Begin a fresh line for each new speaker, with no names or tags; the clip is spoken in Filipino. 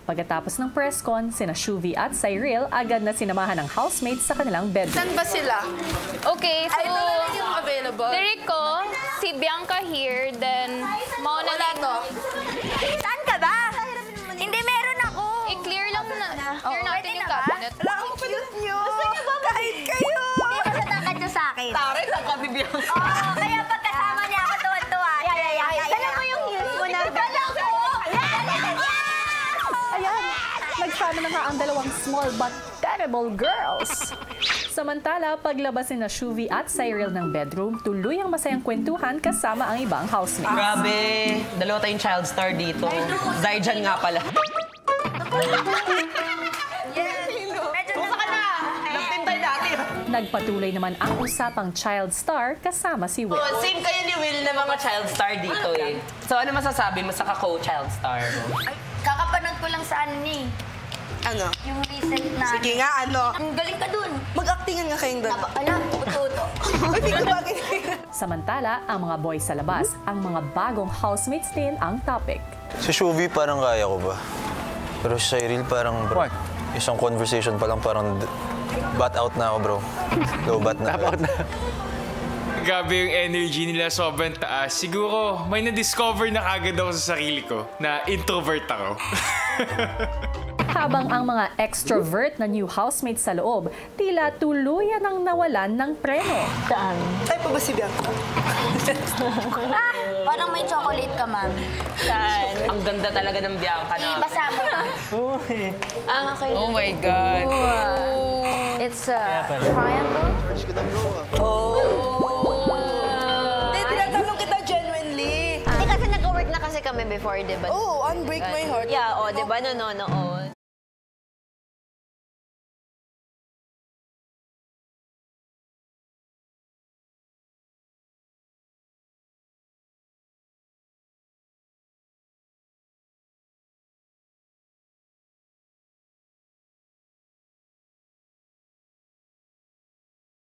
Pagkatapos ng press con, sina Shuvi at Cyril agad na sinamahan ng housemates sa kanilang bedroom.
Saan ba sila?
Okay, so...
Ay, ito na lang yung available.
Diri ko, si Bianca here, then mauna
Wala to.
Saan ka ba? Hindi, meron ako.
I-clear lang na. Clear natin
pwede
yung
na ba?
cabinet.
Wala akong cute nyo. Kahit kayo.
Hindi ba tatangkad nyo sa akin?
Taray lang kami, Bianca.
Oo, kaya pagkasama niya ako tuwan-tuwa. Dala mo yung heels mo na. Dala ko!
Ayan, nagsama na nga ang dalawang small but terrible girls. Samantala, paglabas ni na Shuvi at Cyril ng bedroom, tuloy ang masayang kwentuhan kasama ang ibang housemates.
Grabe, dalawa tayong child star dito. Zaijan nga pala. Nagtintay dati.
Nagpatuloy naman ang usapang child star kasama si Will.
Oh, same kayo ni Will na mga child star dito eh. So ano masasabi mo sa kako-child star mo?
Ay, kakapanood ko lang sa ano ni.
Ano?
Yung recent na.
Sige nga, ano?
Ang galing ka dun.
Mag-actingan nga kayong doon.
Alam, uto-uto.
Ay, di ko bagay.
Samantala, ang mga boys sa labas, ang mga bagong housemates din ang topic.
Si Shuvi parang kaya ko ba? Pero si Cyril parang bro, isang conversation pa lang parang bat out na ako bro. Low bat na.
Grabe yung energy nila, sobrang taas. Siguro, may na-discover na kagad ako sa sarili ko na introvert ako.
Habang ang mga extrovert na new housemates sa loob, tila tuluyan ang nawalan ng preno.
Ay, pa ba si Bianca?
Parang may chocolate ka, ma'am.
Ang ganda talaga ng Bianca na.
Ibasa mo. Okay.
Oh my God.
It's a triangle.
Hindi, tinatanong kita genuinely.
Hindi kasi nag-work na kasi kami before, di ba?
Oh, Unbreak My Heart.
Yeah, di ba? Noon.